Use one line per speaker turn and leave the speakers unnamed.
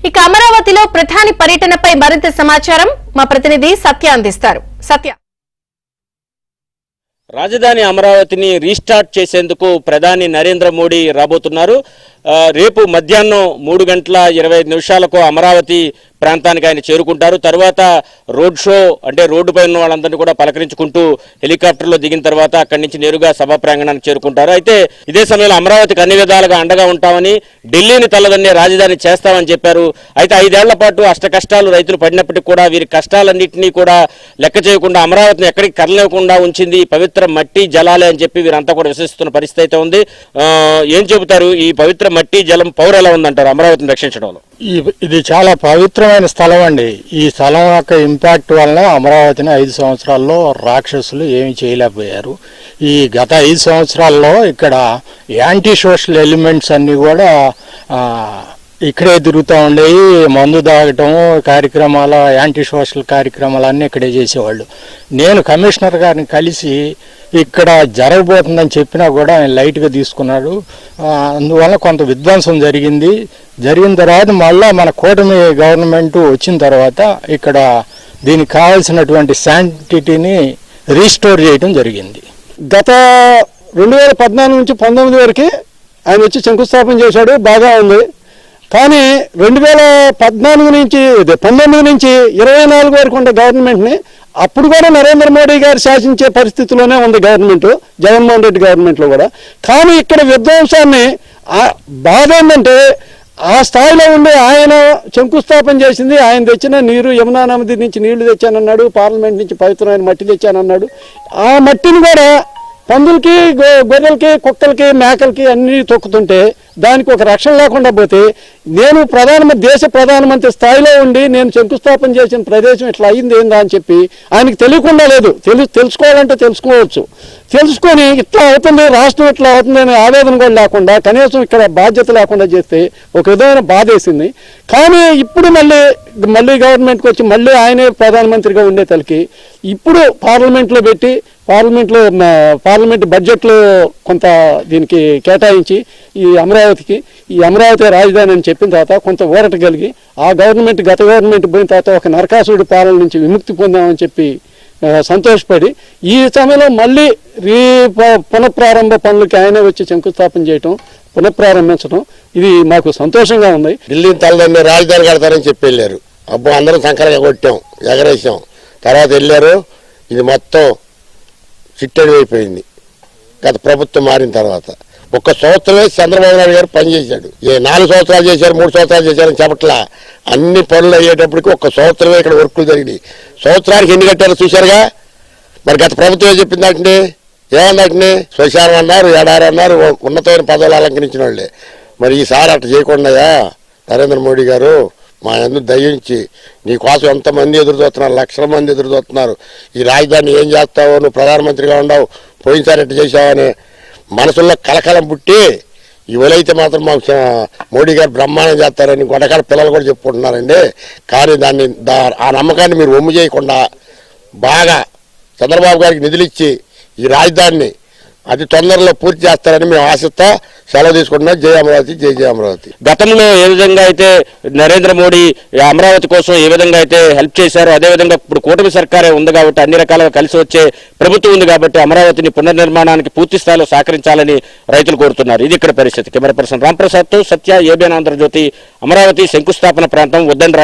ఇక అమరావతిలో ప్రధాని పర్యటనపై మరింత సమాచారం మా ప్రతినిధి సత్య అందిస్తారు. సత్య,
రాజధాని అమరావతిని రీస్టార్ట్ చేసేందుకు ప్రధాని నరేంద్ర మోడీ రాబోతున్నారు. రేపు మధ్యాహ్నం 3:25 అమరావతి ప్రాంతానికి ఆయన చేరుకుంటారు. తర్వాత రోడ్ షో అంటే రోడ్డుపై ఉన్న వాళ్ళందరినీ కూడా పలకరించుకుంటూ హెలికాప్టర్లో దిగిన తర్వాత అక్కడి నుంచి నేరుగా సభా ప్రాంగణానికి చేరుకుంటారు. అయితే ఇదే సమయంలో అమరావతికి అన్ని విధాలుగా అండగా ఉంటామని, ఢిల్లీని తల్లదన్నే రాజధాని చేస్తామని చెప్పారు. అయితే 5 ఏళ్ల పాటు అష్ట కష్టాలు రైతులు పడినప్పటికీ కూడా వీరి కష్టాలన్నింటినీ కూడా లెక్క చేయకుండా అమరావతిని ఎక్కడికి కదలలేకుండా ఉంచింది పవిత్ర మట్టి జలాలే అని చెప్పి వీరంతా కూడా విశ్వసిస్తున్న పరిస్థితి అయితే ఉంది. ఏం చెబుతారు? ఈ పవిత్ర మట్టి జలం పౌరు ఎలా ఉందంటారు అమరావతిని రక్షించడంలో?
ఇది చాలా పవిత్రమైన స్థలం అండి. ఈ స్థలం యొక్క ఇంపాక్ట్ వలన అమరావతిని 5 సంవత్సరాల్లో రాక్షసులు ఏమి చేయలేకపోయారు. ఈ గత 5 సంవత్సరాల్లో ఇక్కడ యాంటీ సోషల్ ఎలిమెంట్స్ అన్నీ కూడా ఇక్కడే తిరుగుతూ ఉండేవి. మందు తాగటం కార్యక్రమాలు, యాంటీ సోషల్ కార్యక్రమాలు అన్నీ ఇక్కడే చేసేవాళ్ళు. నేను కమిషనర్ గారిని కలిసి ఇక్కడ జరగబోతుందని చెప్పినా కూడా ఆయన లైట్గా తీసుకున్నాడు. అందువల్ల కొంత విధ్వంసం జరిగిన తర్వాత మళ్ళా మన కూటమి గవర్నమెంట్ వచ్చిన తర్వాత ఇక్కడ దీనికి కావాల్సినటువంటి శాంటిటీని రీస్టోర్ చేయడం జరిగింది.
గత 2014 నుంచి 19 వరకు ఆయన వచ్చి శంకుస్థాపన చేశాడు, బాగా ఉంది. కానీ 2014 నుంచి 19 నుంచి 24 వరకు ఉన్న గవర్నమెంట్ని అప్పుడు కూడా నరేంద్ర మోడీ గారు శాసించే పరిస్థితిలోనే ఉంది గవర్నమెంట్, జగన్మోహన్ రెడ్డి గవర్నమెంట్లో కూడా. కానీ ఇక్కడ విధ్వంసాన్ని బాధ ఏంటంటే ఆ స్థాయిలో ఉండి ఆయన శంకుస్థాపన చేసింది, ఆయన తెచ్చిన నీరు యమునా నది నుంచి నీళ్లు తెచ్చానన్నాడు, పార్లమెంట్ నుంచి పవిత్రమైన మట్టి తెచ్చానన్నాడు. ఆ మట్టిని కూడా పందులకి, గొర్రెలకి, కుక్కలకి, మేకలకి అన్నీ తొక్కుతుంటే దానికి ఒక రక్షణ లేకుండా పోతే నేను దేశ ప్రధానమంత్రి స్థాయిలో ఉండి నేను శంకుస్థాపన చేసిన ప్రదేశం ఇట్లా అయింది ఏందా అని చెప్పి ఆయనకి తెలియకుండా లేదు. తెలుసుకోవాలంటే తెలుసుకోవచ్చు. తెలుసుకొని ఇట్లా అవుతుంది, రాష్ట్రం ఇట్లా అవుతుంది అనే ఆవేదన కూడా లేకుండా కనీసం ఇక్కడ బాధ్యత లేకుండా చేస్తే ఒక విధమైన బాధ వేసింది. కానీ ఇప్పుడు మళ్ళీ గవర్నమెంట్కి వచ్చి మళ్ళీ ఆయనే ప్రధానమంత్రిగా ఉండే తలకి ఇప్పుడు పార్లమెంట్లో పెట్టి పార్లమెంట్ బడ్జెట్లో కొంత దీనికి కేటాయించి ఈ అమరావతి రాజధాని అని చెప్పిన తర్వాత కొంత ఊరట కలిగి గత గవర్నమెంట్ పోయిన తర్వాత ఒక నరకాసుడి పాలన నుంచి విముక్తి పొందామని చెప్పి సంతోషపడి ఈ సమయంలో మళ్ళీ పునఃప్రారంభ పనులకి ఆయనే వచ్చి శంకుస్థాపన చేయటం, పునఃప్రారంభించడం ఇది మాకు సంతోషంగా ఉంది.
ఢిల్లీని తలదన్నే రాజధాని కడతారని చెప్పి వెళ్ళారు. అబ్బో అందరం సంకరంగా కొట్టాం, ఎగరేసాం. తర్వాత వెళ్ళారు, ఇది మొత్తం చిట్టడి అయిపోయింది. గత ప్రభుత్వం మారిన తర్వాత 1 సంవత్సరమే చంద్రబాబు నాయుడు గారు పనిచేశాడు. 4 సంవత్సరాలు చేశారు, 3 సంవత్సరాలు చేశారని చెప్పట్లా. అన్ని పనులు అయ్యేటప్పటికి 1 సంవత్సరమే ఇక్కడ వర్కులు జరిగినాయి. సంవత్సరానికి ఎన్ని కట్టారో చూశారుగా. మరి గత ప్రభుత్వం ఏం చెప్పిందంటే, ఏమన్నట్టు శ్మశానం అన్నారు, ఎడారి అన్నారు, ఉన్నతమైన పదవులు అలంకరించిన వాళ్ళే. మరి ఈసారి అట్లా చేయకుండా నరేంద్ర మోడీ గారు మా అందరూ దయించి నీ కోసం ఎంతమంది ఎదురు చూస్తున్నారు, లక్షల మంది ఎదురు చూస్తున్నారు. ఈ రాజధాని ఏం చేస్తావో, నువ్వు ప్రధానమంత్రిగా ఉండవు, పోయినసారి ఎట్లా చేసావని మనసుల్లో కలకలం పుట్టి ఇవలైతే మాత్రం మాకు మోడీ గారు బ్రహ్మాండం చేస్తారని గొడకాల పిల్లలు కూడా చెప్పుకుంటున్నారండి. కానీ ఆ నమ్మకాన్ని మీరు ఒమ్ము చేయకుండా బాగా చంద్రబాబు గారికి నిధులు ఇచ్చి ఈ రాజధానిని అతి తొందరలో పూర్తి చేస్తారని మేము ఆశిస్తా సెలవు తీసుకుంటున్నాం. జై అమరావతి, జై జై అమరావతి.
గతంలో ఏ విధంగా అయితే నరేంద్ర మోడీ అమరావతి కోసం ఏ విధంగా అయితే హెల్ప్ చేశారో అదేవిధంగా ఇప్పుడు కూటమి సర్కారే ఉంది కాబట్టి అన్ని రకాలుగా కలిసి వచ్చే ప్రభుత్వం ఉంది కాబట్టి అమరావతిని పునర్నిర్మాణానికి పూర్తి స్థాయిలో సహకరించాలని రైతులు కోరుతున్నారు. ఇది ఇక్కడ పరిస్థితి. కెమెరా పర్సన్ రాంప్రసాద్తో సత్య, ఏబిఎన్ ఆంధ్రజ్యోతి, అమరావతి శంకుస్థాపన ప్రాంతం ఉద్దండ